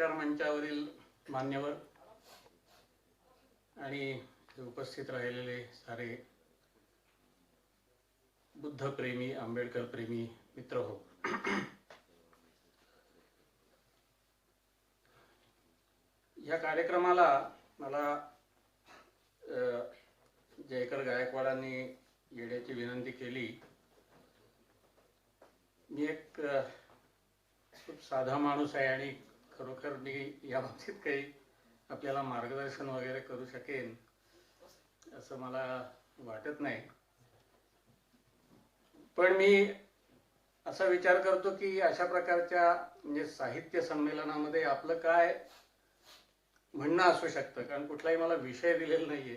विचार मंचावरील मान्यवर आणि उपस्थित राहिलेले सारे बुद्ध प्रेमी, आंबेडकर प्रेमी मित्र हो, या कार्यक्रमाला मला जयकर गायकवाडांनी येण्याची विनंती केली. मी एक खूप साधा माणूस आहे आणि खरोखर मी या बाबतीत काही आपल्याला मार्गदर्शन वगैरे करू शकेन असं मला वाटत नाही. पण मी असा विचार करतो की अशा प्रकारच्या म्हणजे साहित्य संमेलनामध्ये आपलं काय म्हणणं असू शकतं, कारण कुठलाही मला विषय दिलेला नाहीये.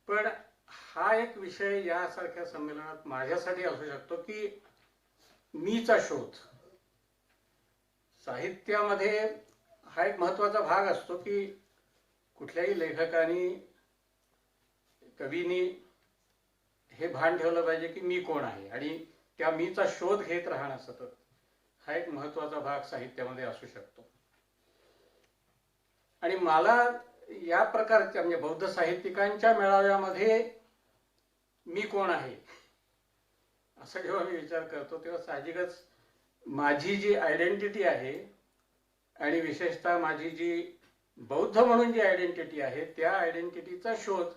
पण हा एक विषय यासारख्या संमेलनात माझ्यासाठी असू शकतो की मीचा शोध. साहित्यामध्ये हा एक महत्त्वाचा भाग असतो की कुठल्याही लेखकाने, कवीनी हे भान ठेवलं पाहिजे की मी कोण आहे आणि त्या मीचा शोध घेत राहणं सतत, हा एक महत्त्वाचा भाग साहित्यामध्ये असू शकतो. आणि मला या प्रकारच्या म्हणजे बौद्ध साहित्यिकांच्या मेळाव्यामध्ये मी कोण आहे असं जेव्हा मी विचार करतो तेव्हा साहजिकच माझी जी आयडेंटिटी आहे आणि विशेषतः माझी जी बौद्ध म्हणून जी आयडेंटिटी आहे त्या आयडेंटिटीचा शोध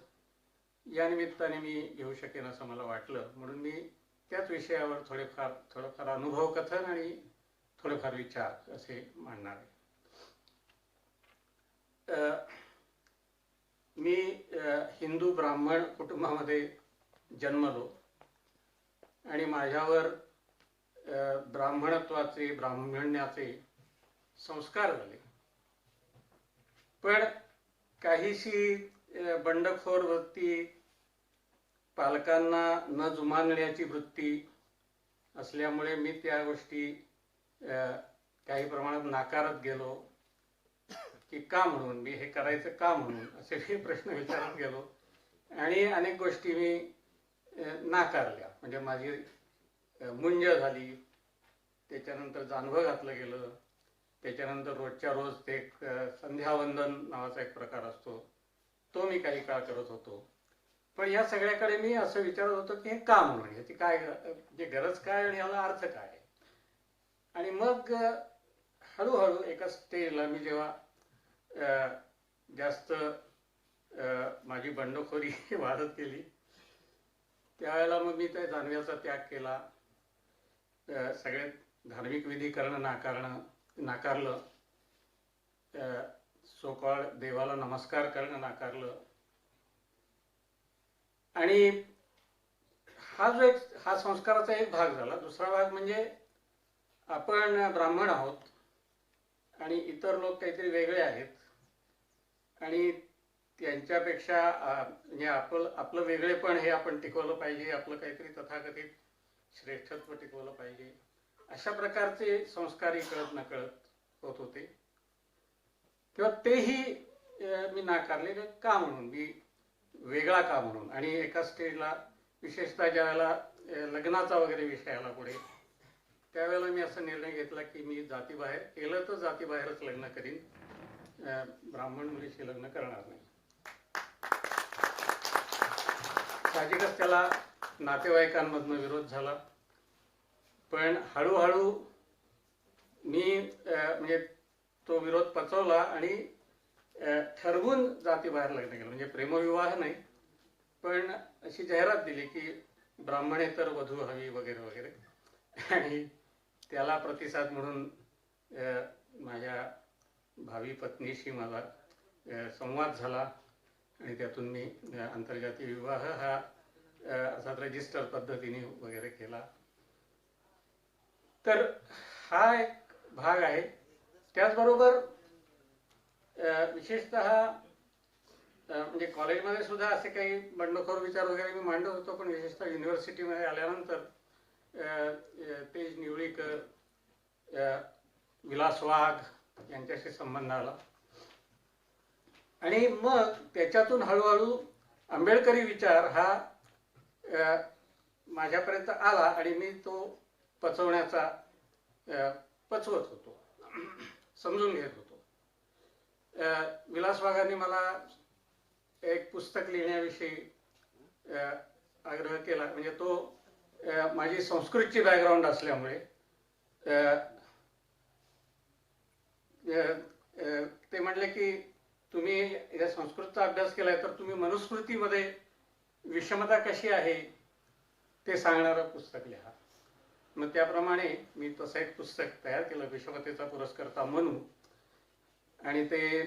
या निमित्ताने मी घेऊ शकेन असं मला वाटलं. म्हणून मी त्याच विषयावर थोडंफार अनुभव कथन आणि थोडेफार विचार असे मांडणार आहे. मी हिंदू ब्राह्मण कुटुंबामध्ये जन्मलो आणि माझ्यावर ब्राह्मणत्वाचे, ब्राह्मण्याचे संस्कार झाले. पण काहीशी बंडखोर वृत्ती, पालकांना न जुमानण्याची वृत्ती असल्यामुळे मी त्या गोष्टी काही प्रमाणात नाकारत गेलो. की का म्हणून, मी हे करायचं का म्हणून, असे मी प्रश्न विचारत गेलो आणि अनेक गोष्टी मी नाकारल्या. म्हणजे माझी मुंज झाली, त्याच्यानंतर जानवं घातलं गेलं, त्याच्यानंतर रोजच्या रोज ते संध्यावंदन नावाचा एक प्रकार असतो तो मी काही काळ करत होतो. पण या सगळ्याकडे मी असं विचारत होतो की हे का म्हणून, ह्याची काय म्हणजे गरज काय आणि याला अर्थ काय. आणि मग हळूहळू एका स्टेजला मी जेव्हा जास्त माझी बंडखोरी वाढत गेली त्यावेळेला मग मी त्या जानव्याचा त्याग केला. सगळे धार्मिक विधी करणं नाकारलं. सो कॉल्ड देवाला नमस्कार करणं नाकारलं. आणि हा संस्काराचा एक भाग झाला. दुसरा भाग म्हणजे आपण ब्राह्मण आहोत आणि इतर लोक काहीतरी वेगळे आहेत आणि त्यांच्यापेक्षा म्हणजे आपलं वेगळेपण हे आपण टिकवलं पाहिजे, आपलं काहीतरी तथाकथित श्रेष्ठत्व टिकवलं पाहिजे, अशा प्रकारचे संस्कारही कळत नकळत होत होते. तेव्हा तेही मी नाकारले. का म्हणून, मी वेगळा का म्हणून. आणि एका स्टेजला विशेषतः ज्यावेळेला लग्नाचा वगैरे विषय आला पुढे, त्यावेळेला मी असा निर्णय घेतला की मी जातीबाहेर केलं तर जातीबाहेरच लग्न करीन, ब्राह्मण मुलीशी लग्न करणार नाही. साहजिकच त्याला नातेवाईकांमधनं विरोध झाला. पण हळूहळू मी म्हणजे तो विरोध पचवला आणि ठरवून जातीबाहेर लग्न केलं. म्हणजे प्रेमविवाह नाही, पण अशी जाहिरात दिली की ब्राह्मणेतर वधू हवी वगैरे वगैरे. आणि त्याला प्रतिसाद म्हणून माझ्या भावी पत्नीशी मला संवाद झाला आणि त्यातून मी आंतरजातीय विवाह हा अर्थात रजिस्टर पद्धतीने वगैरे केला. तर हा एक भाग आहे. त्याचबरोबर विशेषतः म्हणजे कॉलेजमध्ये सुद्धा असे काही बंडखोर विचार वगैरे मी मांडत होतो, पण विशेषतः युनिव्हर्सिटीमध्ये आल्यानंतर तेज निवळीकर, विलास वाघ यांच्याशी संबंध आला आणि मग त्याच्यातून हळूहळू आंबेडकरी विचार हा माझ्यापर्यंत आला आणि मी तो पचवत होतो. समजून घेत होतो. विलास वाघांनी मला एक पुस्तक लिहिण्याविषयी आग्रह केला. म्हणजे तो माझी संस्कृतची बॅकग्राऊंड असल्यामुळे ते म्हणले की तुम्ही या संस्कृतचा अभ्यास केलाय तर तुम्ही मनुस्मृतीमध्ये विषमता कशी आहे ते सांगणारं पुस्तक लिहा. मग त्याप्रमाणे मी तसं एक पुस्तक तयार केलं, विषमतेचा पुरस्कर्ता म्हणून, आणि ते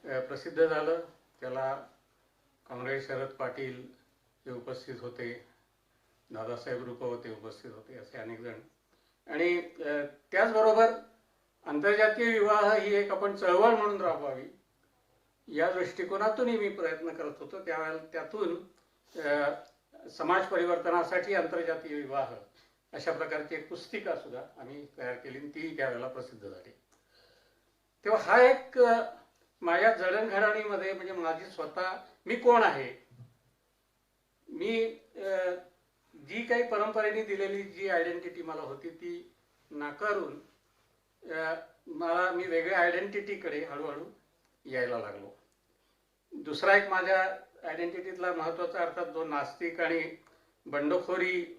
प्रसिद्ध झालं. त्याला कॉम्रेड शरद पाटील हे उपस्थित होते, दादासाहेब रुपवते उपस्थित होते, असे अनेक जण. आणि त्याचबरोबर आंतरजातीय विवाह ही एक आपण चळवळ म्हणून राबवावी या दृष्टिकोनातूनही मी प्रयत्न करत होतो. त्यावेळेला त्यातून समाज परिवर्तनासाठी आंतरजातीय विवाह अशा प्रकारची एक पुस्तिका सुद्धा आम्ही तयार केली, ती त्यावेळेला प्रसिद्ध झाली. तेव्हा हा एक माझ्या जडणघडणीमध्ये, म्हणजे माझी स्वतः मी कोण आहे, मी जी काही परंपरेने दिलेली जी आयडेंटिटी मला होती ती नाकारून मी वेगळ्या आयडेंटिटीकडे हळूहळू यायला लागलो. दुसरा एक माझ्या आयडेंटिटीतला महत्त्वाचा, अर्थात जो नास्तिक आणि बंडखोरी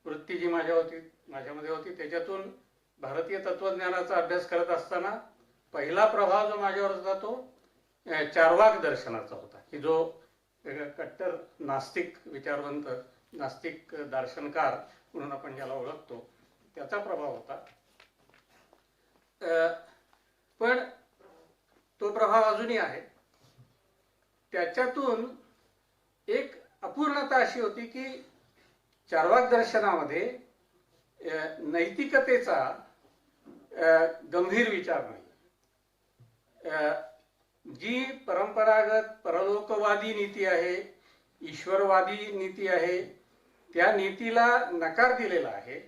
वृत्ती जी माझ्यामध्ये होती, त्याच्यातून भारतीय तत्वज्ञानाचा अभ्यास करत असताना पहिला प्रभाव जो माझ्यावर होता तो चार्वाक दर्शनाचा होता, की जो कट्टर नास्तिक विचारवंत, नास्तिक दर्शनकार म्हणून आपण ज्याला ओळखतो, त्याचा प्रभाव होता. पण तो प्रभाव अजूनही आहे. त्याच्यातून एक अपूर्णता अशी होती की चार्वाक दर्शनामध्ये नैतिकतेचा गंभीर विचार नाही. जी परंपरागत परलोकवादी नीती आहे, ईश्वरवादी नीती आहे, त्या नीतीला नकार दिलेला आहे.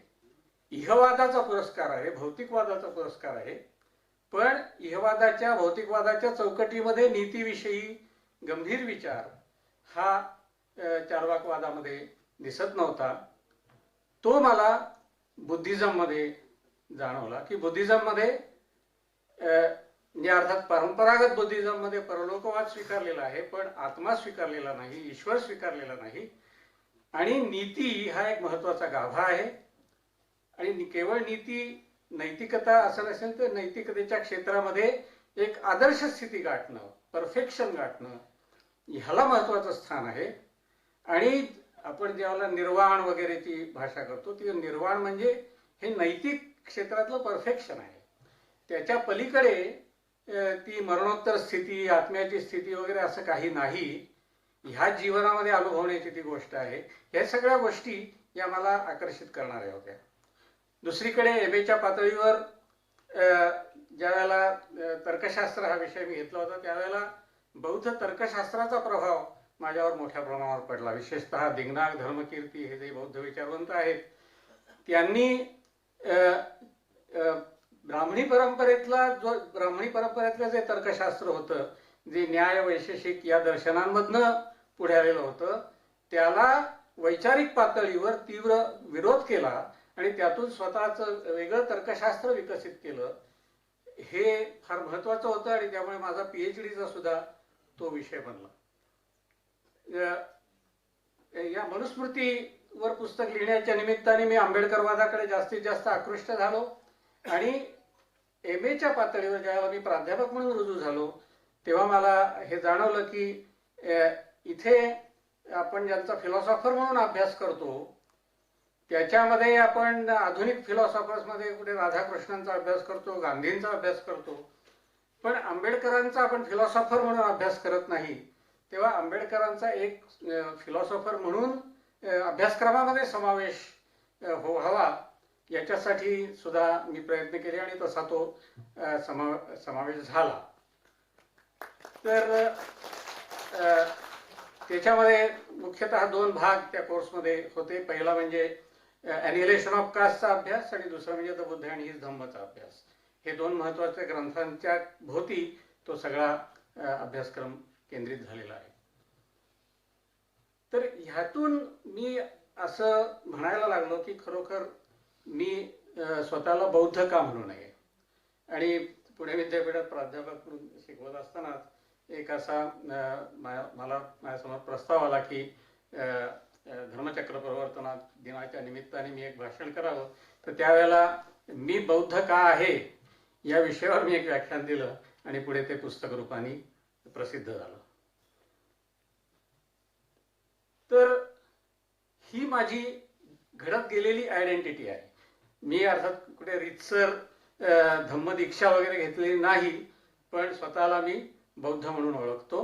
इहवादाचा पुरस्कार आहे, भौतिकवादाचा पुरस्कार आहे. पण इहवादाच्या, भौतिकवादाच्या चौकटीमध्ये नीतीविषयी गंभीर विचार हा चार्वाकवादामध्ये दिसत नव्हता. तो मला बुद्धिझममध्ये जाणवला की बुद्धिझममध्ये अर्थात परंपरागत बुद्धिझममध्ये परलोकवाद स्वीकारलेला आहे, पण आत्मा स्वीकारलेला नाही, ईश्वर स्वीकारलेला नाही. आणि नीती हा एक महत्त्वाचा गाभा आहे. आणि केवळ नीती, नैतिकता असं नसेल तर नैतिकतेच्या क्षेत्रामध्ये एक आदर्श स्थिती गाठणं, परफेक्शन गाठणं, ह्याला महत्त्वाचं स्थान आहे. आणि आपण ज्यावेळेला निर्वाण वगैरेची भाषा करतो, ती निर्वाण म्हणजे हे नैतिक क्षेत्रातलं परफेक्शन आहे. त्याच्या पलीकडे ती मरणोत्तर स्थिती, आत्म्याची स्थिती वगैरे असं काही नाही. ह्या जीवनामध्ये अनुभवण्याची ती गोष्ट आहे. या सगळ्या गोष्टी या मला आकर्षित करणाऱ्या होत्या. दुसरीकडे एमएच्या पातळीवर ज्या वेळेला तर्कशास्त्र हा विषय मी घेतला होता, त्यावेळेला बौद्ध तर्कशास्त्राचा प्रभाव माझ्यावर मोठ्या प्रमाणावर पडला. विशेषतः दिंगनाग, धर्मकीर्ती हे जे बौद्ध विचारवंत आहेत, त्यांनी ब्राह्मणी परंपरेतलं जे तर्कशास्त्र होतं, जे न्याय वैशेषिक या दर्शनांमधनं पुढे आलेलं होतं, त्याला वैचारिक पातळीवर तीव्र विरोध केला आणि त्यातून स्वतःचं वेगळं तर्कशास्त्र विकसित केलं. हे फार महत्त्वाचं होतं आणि त्यामुळे माझा PhDचा सुद्धा तो विषय बनला. या मनुस्मृतीवर पुस्तक लिहिण्याच्या निमित्ताने मी आंबेडकरवादाकडे जास्तीत जास्त आकृष्ट झालो. आणि MAच्या पातळीवर ज्यावेळेला मी प्राध्यापक म्हणून रुजू झालो, तेव्हा मला हे जाणवलं की इथे आपण ज्यांचा फिलॉसॉफर म्हणून अभ्यास करतो, त्याच्यामध्ये आपण आधुनिक फिलॉसॉफर्समध्ये कुठे राधाकृष्णांचा अभ्यास करतो, गांधींचा अभ्यास करतो, पण आंबेडकरांचा आपण फिलॉसॉफर म्हणून अभ्यास करत नाही. तेव्हा आंबेडकरांचा एक फिलॉसॉफर म्हणून अभ्यासक्रमामध्ये समावेश व्हावा याच्यासाठी सुद्धा मी प्रयत्न केले आणि तसा तो समावेश झाला. तर त्याच्यामध्ये मुख्यतः 2 भाग त्या कोर्समध्ये होते. पहिला म्हणजे ॲनिहिलेशन ऑफ कास्टचा अभ्यास आणि दुसरा म्हणजे द बुद्ध अँड हिज धम्मचा अभ्यास. हे 2 महत्त्वाच्या ग्रंथांच्या भोवती तो सगळा अभ्यासक्रम केंद्रित झालेला आहे. तर ह्यातून मी असं म्हणायला लागलो की खरोखर मी स्वतःला बौद्ध का म्हणू नये. आणि पुणे विद्यापीठात प्राध्यापक म्हणून शिकवत असतानाच एक असा मला माझ्यासमोर प्रस्ताव आला की धर्मचक्र प्रवर्तन दिनाच्या निमित्ताने मी एक भाषण करावं. तर त्यावेळेला मी बौद्ध का आहे या विषयावर मी एक व्याख्यान दिलं आणि पुढे ते पुस्तक रूपाने प्रसिद्ध झालं. तर ही माझी घडत गेलेली आयडेंटिटी आहे. मी अर्थात कुठे रीतसर धम्मदीक्षा वगैरे घेतलेली नाही, पण स्वतःला मी बौद्ध म्हणून ओळखतो.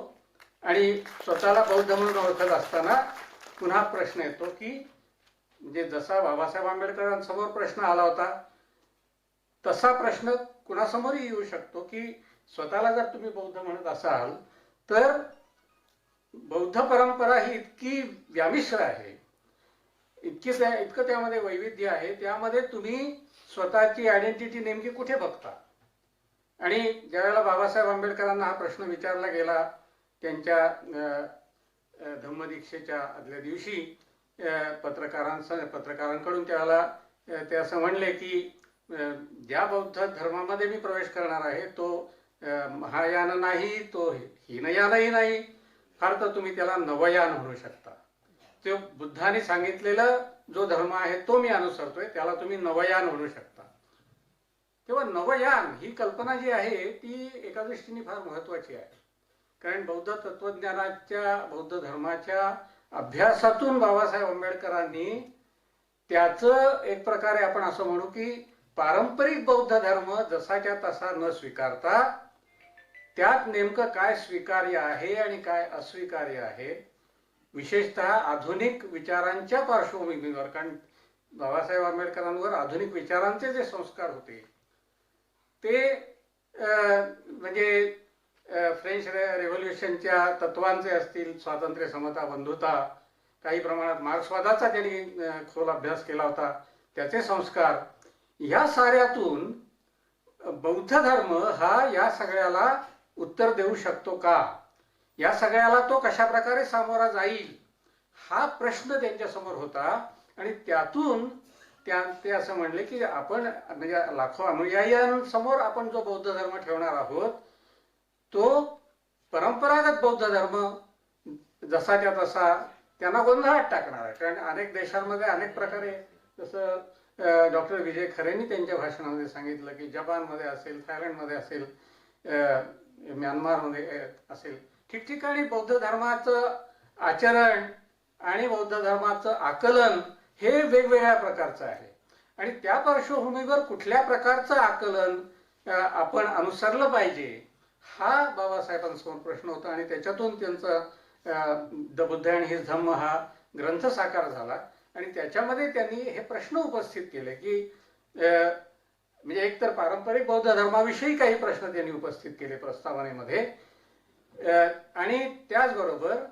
आणि स्वतःला बौद्ध म्हणून ओळखत असताना पुन्हा प्रश्न येतो की म्हणजे जसा बाबासाहेब आंबेडकरांसमोर प्रश्न आला होता तसा प्रश्न कुणासमोरही येऊ शकतो की स्वतःला जर तुम्ही बौद्ध म्हणत असाल तर बौद्ध परंपरा ही इतकी व्यामिश्र आहे, इतकं त्यामध्ये वैविध्य आहे, त्यामध्ये तुम्ही स्वतःची आयडेंटिटी नेमकी कुठे बघता. आणि ज्यावेळेला बाबासाहेब आंबेडकरांना हा प्रश्न विचारला गेला त्यांच्या धम्मदीक्षेच्या आदल्या दिवशी पत्रकारांकडून, त्यावेळेला ते असं म्हणले की ज्या बौद्ध धर्मामध्ये मी प्रवेश करणार आहे तो महायान नाही, तो हीनयानही नाही, फार तर तुम्ही त्याला नवयान म्हणू शकता. तो बुद्धाने सांगितलेला जो धर्म आहे तो मी अनुसरतोय, त्याला तुम्ही नवयान म्हणू शकता. तेव्हा नवयान ही कल्पना जी आहे ती एका दृष्टीने फार महत्वाची आहे. कारण बौद्ध तत्वज्ञानाच्या, बौद्ध धर्माच्या अभ्यासातून बाबासाहेब आंबेडकरांनी त्याचं एक प्रकारे आपण असं म्हणू की पारंपरिक बौद्ध धर्म जसाच्या तसा न स्वीकारता त्यात नेमकं काय स्वीकार्य आहे आणि काय अस्वीकार्य आहे, विशेषतः आधुनिक विचारांच्या पार्श्वभूमीवर. कारण बाबासाहेब आंबेडकरांवर आधुनिक विचारांचे जे संस्कार होते ते म्हणजे फ्रेंच रेव्होल्युशनच्या तत्वांचे असतील, स्वातंत्र्य, समता, बंधुता, काही प्रमाणात मार्क्सवादाचा त्यांनी खोल अभ्यास केला होता, त्याचे संस्कार, या साऱ्यातून बौद्ध धर्म हा या सगळ्याला उत्तर देऊ शकतो का, या सगळ्याला तो कशा प्रकारे सामोरा जाईल, हा प्रश्न त्यांच्यासमोर होता. आणि त्यातून ते असं म्हणले की आपण म्हणजे लाखो अनुयायींसमोर आपण जो बौद्ध धर्म ठेवणार आहोत तो परंपरागत बौद्ध धर्म जसाच्या तसा त्यांना गोंधळात टाकणार आहे. कारण अनेक देशांमध्ये अनेक प्रकारे, जसं डॉक्टर विजय खरेंनी त्यांच्या भाषणामध्ये सांगितलं की जपानमध्ये असेल, थायलंडमध्ये असेल, म्यानमारमध्ये असेल, ठिकठिकाणी बौद्ध धर्माचं आचरण आणि बौद्ध धर्माचं आकलन हे वेगवेगळ्या प्रकारचं आहे. आणि त्या पार्श्वभूमीवर कुठल्या प्रकारचं आकलन आपण अनुसरलं पाहिजे हा बाबासाहेबांसमोर प्रश्न होता. आणि त्याच्यातून त्यांचा द बुद्ध अँड हिज धम्म हा ग्रंथ साकार झाला. आणि त्याच्यामध्ये त्यांनी हे प्रश्न उपस्थित केले की म्हणजे एकतर पारंपरिक बौद्ध धर्माविषयी काही प्रश्न त्यांनी उपस्थित केले प्रस्तावनेमध्ये, आणि त्याचबरोबर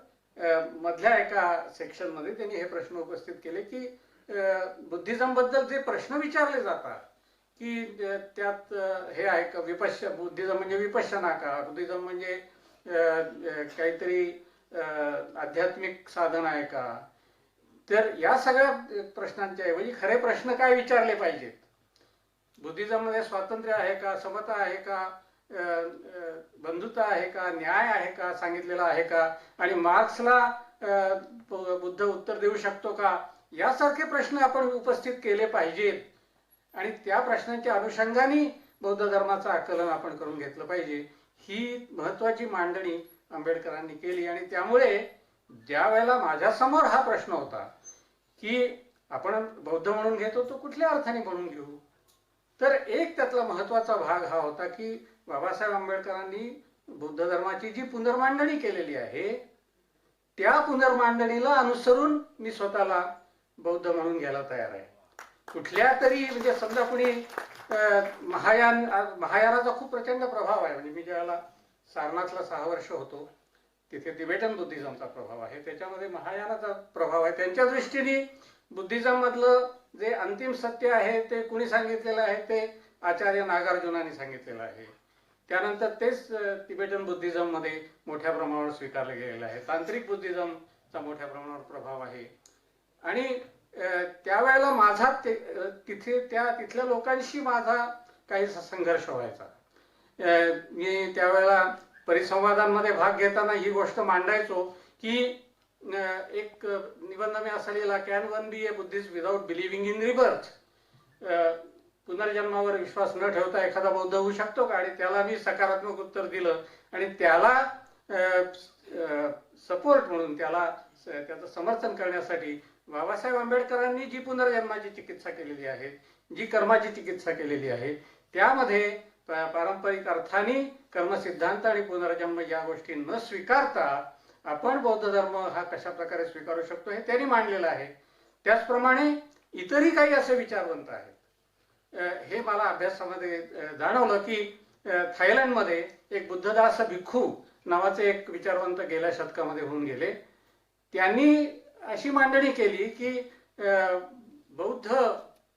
मधल्या एका सेक्शनमध्ये त्यांनी हे प्रश्न उपस्थित केले की बुद्धिझम बद्दल जे प्रश्न विचारले जातात की त्यात हे आहे का, बुद्धिझम म्हणजे विपश्यना का, बुद्धिझम म्हणजे काहीतरी आध्यात्मिक साधन आहे का. तर या सगळ्या प्रश्नांच्या ऐवजी खरे प्रश्न काय विचारले पाहिजेत, बुद्धिझम मध्ये स्वातंत्र्य आहे का, समता आहे का, बंधुता आहे का, न्याय आहे का सांगितलेला आहे का, आणि मार्क्सला बुद्ध उत्तर देऊ शकतो का, यासारखे प्रश्न आपण उपस्थित केले पाहिजेत. आणि त्या प्रश्नांच्या अनुषंगाने बौद्ध धर्माचं आकलन आपण करून घेतलं पाहिजे, ही महत्वाची मांडणी आंबेडकरांनी केली. आणि त्यामुळे ज्या वेळेला माझ्यासमोर हा प्रश्न होता की आपण बौद्ध म्हणून घेतो तो कुठल्या अर्थाने म्हणून घेऊ, तर एक त्यातला महत्वाचा भाग हा होता की बाबासाहेब आंबेडकरांनी बौद्ध धर्माची जी पुनर्मांडणी केलेली आहे त्या पुनर्मांडणीला अनुसरून मी स्वतःला बौद्ध म्हणून घ्यायला तयार आहे. कुठल्या तरी म्हणजे समजा कुणी महायानाचा खूप प्रचंड प्रभाव आहे. म्हणजे मी ज्यावेळेला सारनाथला 6 वर्ष होतो तिथे तिबेटन बुद्धिझमचा प्रभाव आहे, त्याच्यामध्ये महायानाचा प्रभाव आहे. त्यांच्या दृष्टीने बुद्धिझम मधलं जे अंतिम सत्य आहे ते कुणी सांगितलेलं आहे, ते आचार्य नागार्जुनांनी सांगितलेलं आहे. त्यानंतर तेच तिबेटन बुद्धिझम मध्ये मोठ्या प्रमाणावर स्वीकारले गेलेलं आहे. तांत्रिक बुद्धिझमचा मोठ्या प्रमाणावर प्रभाव आहे. आणि त्यावेळेला माझा तिथल्या लोकांशी माझा काहीसा संघर्ष व्हायचा. मी त्यावेळेला परिसंवादांमध्ये भाग घेताना ही गोष्ट मांडायचो की एक निबंध मी असा लिहिला, can one be a Buddhist without believing in rebirth. पुनर्जन्मावर विश्वास न ठेवता एखादा बौद्ध होऊ शकतो का? आणि त्याला मी सकारात्मक उत्तर दिलं आणि त्याला सपोर्ट म्हणून त्याचं समर्थन करण्यासाठी बाबासाहेब आंबेडकरांनी जी पुनर्जन्माची चिकित्सा केलेली आहे, जी कर्माची चिकित्सा केलेली आहे, त्यामध्ये पारंपरिक अर्थाने कर्मसिद्धांत आणि पुनर्जन्म या गोष्टी न स्वीकारता आपण बौद्ध धर्म हा कशा प्रकारे स्वीकारू शकतो हे त्यांनी मांडलेलं आहे. त्याचप्रमाणे इतरही काही असे विचारवंत आहेत. हे मला अभ्यासामध्ये जाणवलं की थायलंडमध्ये एक बुद्धदास भिक्खू नावाचे एक विचारवंत गेल्या शतकामध्ये होऊन गेले. त्यांनी अशी मांडणी केली की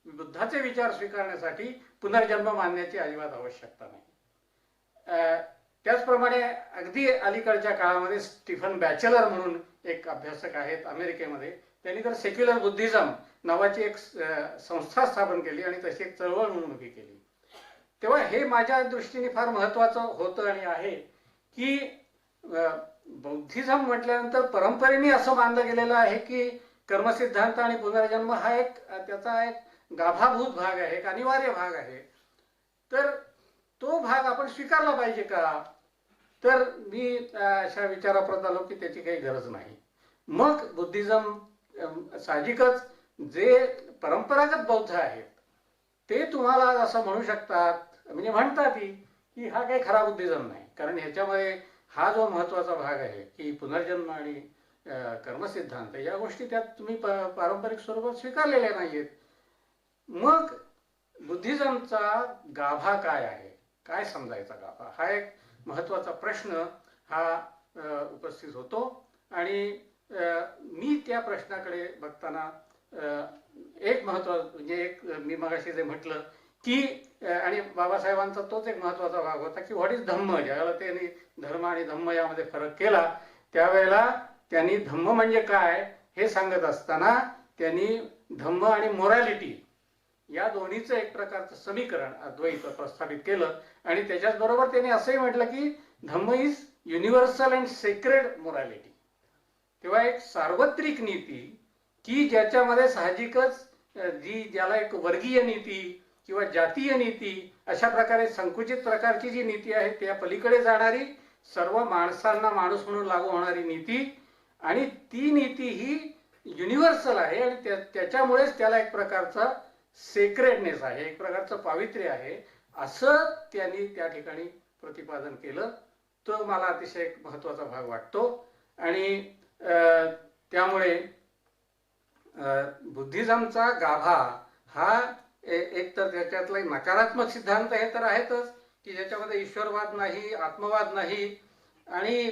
बुद्धाचे विचार स्वीकारण्यासाठी पुनर्जन्म मानण्याची अजिबात आवश्यकता नाही. त्याचप्रमाणे अगदी अलीकडच्या काळामध्ये स्टीफन बॅचलर म्हणून एक अभ्यासक आहेत अमेरिकेमध्ये, त्यांनी तर सेक्युलर बुद्धिझम नावाची एक संस्था स्थापन केली आणि तशी एक चळवळ म्हणून उभी केली. तेव्हा हे माझ्या दृष्टीने फार महत्त्वाचं होतं आणि आहे की बौद्धिझम म्हटल्यानंतर परंपरेने असं मानलं गेलेलं आहे की कर्मसिद्धांत आणि पुनर्जन्म हा त्याचा एक गाभाभूत भाग आहे, एक अनिवार्य भाग आहे. तर तो भाग आपण स्वीकारला पाहिजे का? तर मी अशा विचाराप्रत आलो की त्याची काही गरज नाही. मग बुद्धिझम साहजिकच जे परंपरागत बौद्ध आहेत ते तुम्हाला असं म्हणू शकतात, म्हणजे म्हणतात की हा काही खरा बुद्धिझम नाही, कारण ह्याच्यामध्ये हा जो महत्त्वाचा भाग आहे की पुनर्जन्म आणि कर्मसिद्धांत या गोष्टी त्यात तुम्ही पारंपरिक स्वरूपात स्वीकारलेल्या नाहीयेत. मग बुद्धिझमचा गाभा काय आहे, काय समजायचा गाभा, हा एक महत्त्वाचा प्रश्न हा उपस्थित होतो. आणि मी त्या प्रश्नाकडे बघताना एक म्हणजे एक मी मगाशी जे म्हटलं की आणि बाबासाहेबांचा तोच एक महत्त्वाचा भाग होता की व्हॉट इज धम्म. ज्यावेळेला त्यांनी धर्म आणि धम्म यामध्ये फरक केला त्यावेळेला त्यांनी धम्म म्हणजे काय हे सांगत असताना त्यांनी धम्म आणि मोरॅलिटी या दोन्हीचं एक प्रकारचं समीकरण अद्वैत प्रस्थापित केलं. आणि त्याच्याच बरोबर त्यांनी असंही म्हटलं की Dhamma is universal and sacred morality. तेव्हा एक सार्वत्रिक नीती की ज्याच्यामध्ये साहजिकच ज्याला एक वर्गीय नीती किंवा जातीय नीती अशा प्रकारे संकुचित प्रकारची जी नीती आहे त्या पलीकडे जाणारी, सर्व माणसांना माणूस म्हणून लागू होणारी नीती, आणि ती नीती ही युनिव्हर्सल आहे आणि त्याच्यामुळेच त्याला एक प्रकारचा सेक्रेडनेस आहे, एक प्रकारचं पावित्र्य आहे, असं त्यांनी त्या ठिकाणी प्रतिपादन केलं. तो मला अतिशय एक महत्त्वाचा भाग वाटतो. आणि त्यामुळे बुद्धिझमचा गाभा हा एक तर त्याच्यातला नकारात्मक सिद्धांत हे तर आहेतच की ज्याच्यामध्ये ईश्वरवाद नाही, आत्मवाद नाही आणि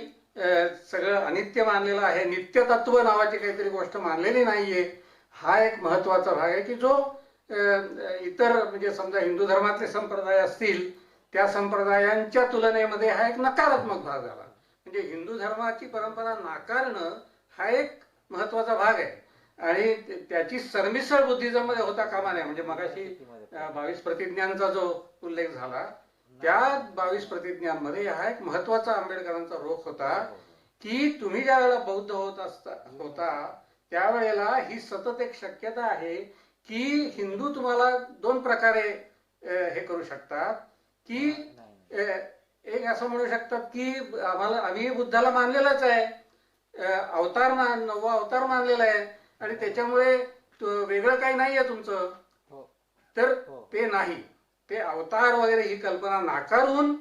सगळं अनित्य मानलेलं आहे, नित्यतत्व नावाची काहीतरी गोष्ट मानलेली नाहीये. हा एक महत्त्वाचा भाग आहे की जो इतर म्हणजे समजा हिंदू धर्मातले संप्रदाय असतील त्या संप्रदायांच्या तुलनेमध्ये हा एक नकारात्मक भाग झाला. म्हणजे हिंदू धर्माची परंपरा नाकारणं हा एक महत्त्वाचा भाग आहे आणि त्याची सरमिसळ बुद्धिझम मध्ये होता कामा नये. म्हणजे मगाशी 22 प्रतिज्ञांचा जो उल्लेख झाला त्या 22 प्रतिज्ञांमध्ये हा एक महत्त्वाचा आंबेडकरांचा रोख होता की तुम्ही ज्या वेळेला बौद्ध होता त्यावेळेला ही सतत एक शक्यता आहे की हिंदू तुम्हाला दोन प्रकारे हे करू शकतात की एक असं म्हणू शकतात की आम्ही बुद्धाला मानलेलाच आहे, नववा अवतार मानलेला आहे आणि त्याच्यामुळे वेगळं काही नाहीये तुमचं. तर ते नाही, ते अवतार वगैरे ही कल्पना नाकारून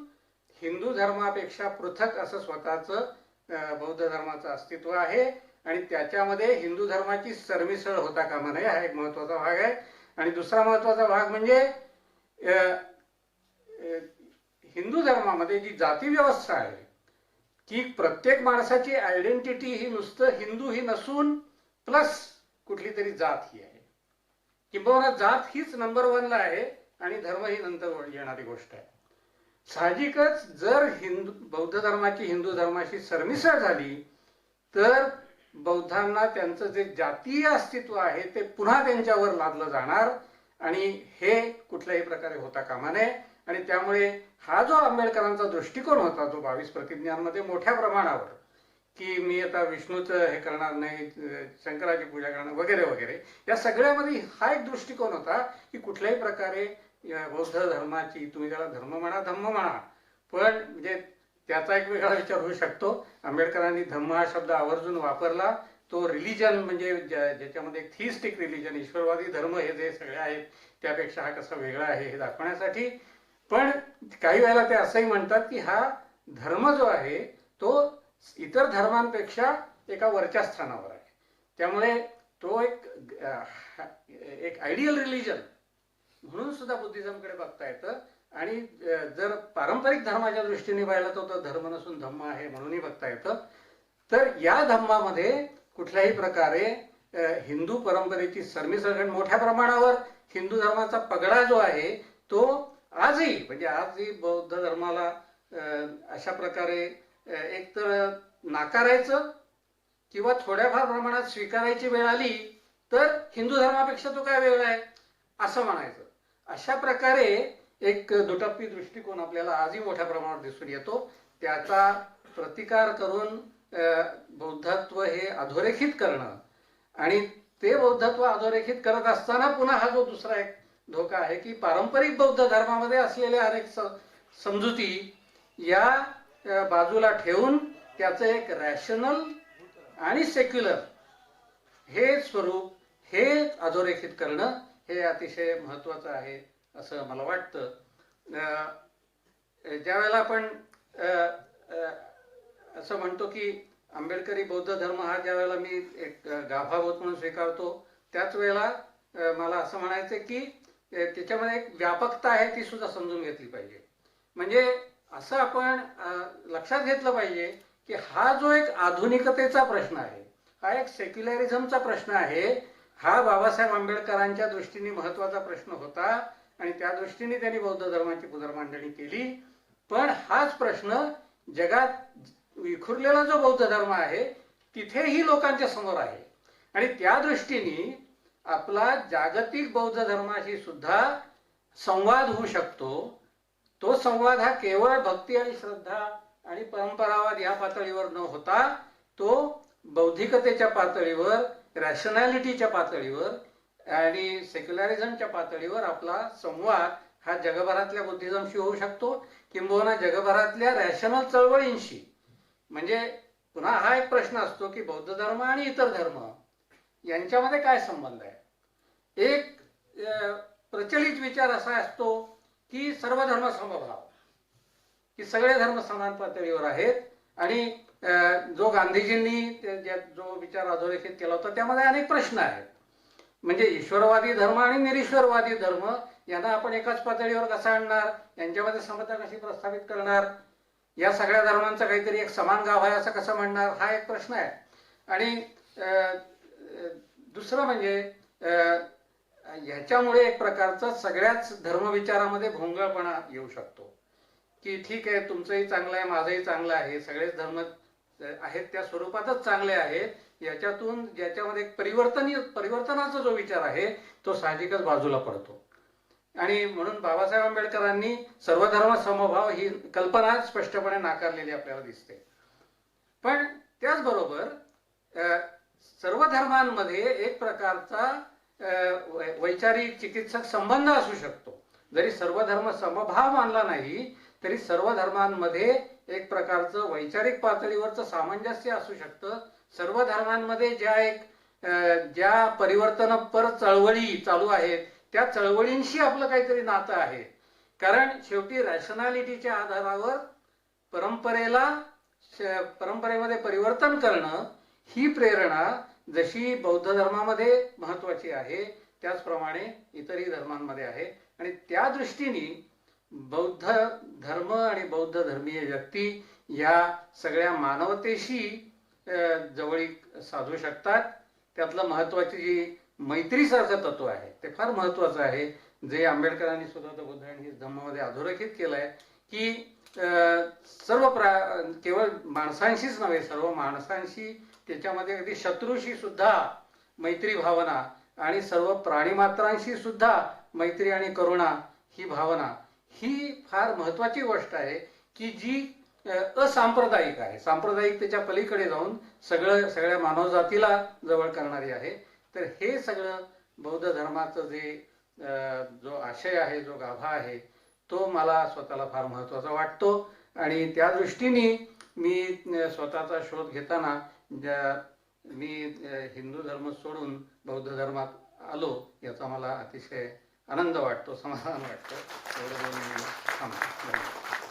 हिंदू धर्मापेक्षा पृथक असं स्वतःचं बौद्ध धर्माचं अस्तित्व आहे आणि त्याच्यामध्ये हिंदू धर्माची सरमिसळ होता कामा नये. हा एक महत्त्वाचा भाग आहे. आणि दुसरा महत्त्वाचा भाग म्हणजे हिंदू धर्मामध्ये जी जाती व्यवस्था आहे की प्रत्येक माणसाची आयडेंटिटी ही नुसतं हिंदू ही नसून प्लस कुठली तरी जात ही आहे, किंबहुना जात हीच नंबर 1ला आहे आणि धर्म ही नंतर येणारी गोष्ट आहे. साहजिकच जर बौद्ध धर्माची हिंदू धर्माशी सरमिसळ झाली तर बौद्धांना त्यांचं जे जातीय अस्तित्व आहे ते पुन्हा त्यांच्यावर लादलं जाणार आणि हे कुठल्याही प्रकारे होता कामा नये. आणि त्यामुळे हा जो आंबेडकरांचा दृष्टिकोन होता तो 22 प्रतिज्ञांमध्ये मोठ्या प्रमाणावर, की मी आता विष्णूचं हे करणार नाही, शंकराची पूजा करणार वगैरे वगैरे, या सगळ्यामध्ये हा एक दृष्टिकोन होता की कुठल्याही प्रकारे बौद्ध धर्माची, तुम्ही त्याला धर्म म्हणा धम्म म्हणा, पण म्हणजे त्याचा एक वेगळा विचार होऊ शकतो. आंबेडकरांनी धम्म हा शब्द आवर्जून वापरला. तो रिलिजन म्हणजे ज्याच्यामध्ये एक थिस्टिक रिलिजन, ईश्वरवादी धर्म हे जे सगळे आहेत त्यापेक्षा हा कसा वेगळा आहे हे दाखवण्यासाठी. पण काही वेळेला ते असंही म्हणतात की हा धर्म जो आहे तो इतर धर्मांपेक्षा एका वरच्या स्थानावर आहे. त्यामुळे तो एक आयडियल रिलिजन म्हणून सुद्धा बुद्धिझमकडे बघता येतं. आणि जर पारंपरिक धर्माच्या दृष्टीने पाहिलं तर धर्म नसून धम्म आहे म्हणूनही बघता येतं. तर या धम्मामध्ये कुठल्याही प्रकारे हिंदू परंपरेची सरमिसळघट, मोठ्या प्रमाणावर हिंदू धर्माचा पगडा जो आहे तो आजही, म्हणजे आजही बौद्ध धर्माला अशा प्रकारे एकतर नाकारायचं किंवा थोड्याफार प्रमाणात स्वीकारायची वेळ आली तर हिंदू धर्मापेक्षा तो काय वेगळा आहे असं म्हणायचं. अशा प्रकारे एक दुटप्पी दृष्टिकोन आपल्याला आजही मोठ्या प्रमाणावर दिसून येतो. त्याचा प्रतिकार करून बौद्धत्व हे अधोरेखित करणं, आणि ते बौद्धत्व अधोरेखित करत असताना पुन्हा हा जो दुसरा एक धोका आहे की पारंपरिक बौद्ध धर्मामध्ये असलेल्या अनेक समजुती या बाजूला ठेवून त्याचं एक रॅशनल आणि सेक्युलर हे स्वरूप हे अधोरेखित करणं हे अतिशय महत्त्वाचं आहे असं मला वाटतं. ज्यावेळेला आपण असं म्हणतो की आंबेडकरी बौद्ध धर्म हा ज्या वेळेला मी एक गाभाभूत म्हणून स्वीकारतो, त्याच वेळेला मला असं म्हणायचं की त्याच्यामध्ये एक व्यापकता आहे ती सुद्धा समजून घेतली पाहिजे. म्हणजे असं आपण लक्षात घेतलं पाहिजे की हा जो एक आधुनिकतेचा प्रश्न आहे, हा एक सेक्युलरिझमचा प्रश्न आहे, हा बाबासाहेब आंबेडकरांच्या दृष्टीने महत्त्वाचा प्रश्न होता आणि त्या दृष्टीने त्यांनी बौद्ध धर्माची पुनर्मांडणी केली. पण हाच प्रश्न जगात विखुरलेला जो बौद्ध धर्म आहे तिथेही लोकांच्या समोर आहे. आणि त्या दृष्टीने आपला जागतिक बौद्ध धर्माशी सुद्धा संवाद होऊ शकतो. तो संवाद हा केवळ भक्ती आणि श्रद्धा आणि परंपरावाद या पातळीवर न होता तो बौद्धिकतेच्या पातळीवर, रॅशनॅलिटीच्या पातळीवर आणि सेक्युलरिझमच्या पातळीवर आपला संवाद हा जगभरातल्या बुद्धिझमशी होऊ शकतो, किंबहुना जगभरातल्या रॅशनल चळवळींशी. म्हणजे पुन्हा हा एक प्रश्न असतो की बौद्ध धर्म आणि इतर धर्म यांच्यामध्ये काय संबंध आहे. एक प्रचलित विचार असा असतो की सर्व धर्म समभाव, की सगळे धर्म समान पातळीवर आहेत. आणि जो गांधीजींनी जो विचार अधोरेखित केला होता त्यामध्ये अनेक प्रश्न आहेत. म्हणजे ईश्वरवादी धर्म आणि निरीश्वरवादी धर्म यांना आपण एकाच पातळीवर कसा आणणार, यांच्यामध्ये समता कशी प्रस्थापित करणार, या सगळ्या धर्मांचा काहीतरी एक समान गाव आहे असं कसं म्हणणार, हा एक प्रश्न आहे. आणि दुसरं म्हणजे ह्याच्यामुळे एक प्रकारचा सगळ्याच धर्मविचारामध्ये भोंगळपणा येऊ शकतो की ठीक आहे तुमचंही चांगलं आहे, माझंही चांगलं आहे, सगळेच धर्म आहेत त्या स्वरूपातच चांगले आहेत, याच्यातून ज्याच्यामध्ये एक परिवर्तनाचा जो विचार आहे तो साहजिकच बाजूला पडतो. आणि म्हणून बाबासाहेब आंबेडकरांनी सर्वधर्म समभाव ही कल्पना स्पष्टपणे नाकारलेली आपल्याला दिसते. पण त्याचबरोबर सर्व धर्मांमध्ये एक प्रकारचा वैचारिक चिकित्सक संबंध असू शकतो. जरी सर्व धर्म समभाव मानला नाही तरी सर्व धर्मांमध्ये एक प्रकारचं वैचारिक पातळीवरचं सामंजस्य असू शकतं. सर्व धर्मांमध्ये ज्या परिवर्तनपर चळवळी चालू आहेत त्या चळवळींशी आपलं काहीतरी नातं आहे. कारण शेवटी रॅशनॅलिटीच्या आधारावर परंपरेमध्ये परिवर्तन करणं ही प्रेरणा जशी बौद्ध धर्मामध्ये महत्वाची आहे त्याचप्रमाणे इतरही धर्मांमध्ये आहे. आणि त्या दृष्टीने बौद्ध धर्म आणि बौद्ध धर्मीय व्यक्ती या सगळ्या मानवतेशी जवळीक साधू शकतात. त्यातलं महत्वाची जी मैत्रीसारखं तत्व आहे ते फार महत्वाचं आहे, जे आंबेडकरांनी सुद्धा बुद्ध आणि धम्मामध्ये अधोरेखित केलं आहे की केवळ माणसांशीच नव्हे, सर्व माणसांशी, त्याच्यामध्ये अगदी शत्रूशी सुद्धा मैत्री भावना आणि सर्व प्राणीमात्रांशी सुद्धा मैत्री आणि करुणा ही भावना ही फार महत्त्वाची गोष्ट आहे की जी असांप्रदायिक आहे, सांप्रदायिकतेच्या पलीकडे जाऊन सगळ्या मानवजातीला जवळ करणारी आहे. तर हे सगळं बौद्ध धर्माचं जे जो आशय आहे, जो गाभा आहे, तो मला स्वतःला फार महत्त्वाचा वाटतो. आणि त्या दृष्टीने मी स्वतःचा शोध घेताना मी हिंदू धर्म सोडून बौद्ध धर्मात आलो याचा मला अतिशय आनंद वाटतो, समाधान वाटतं. एवढं बोलून मी थांबतो.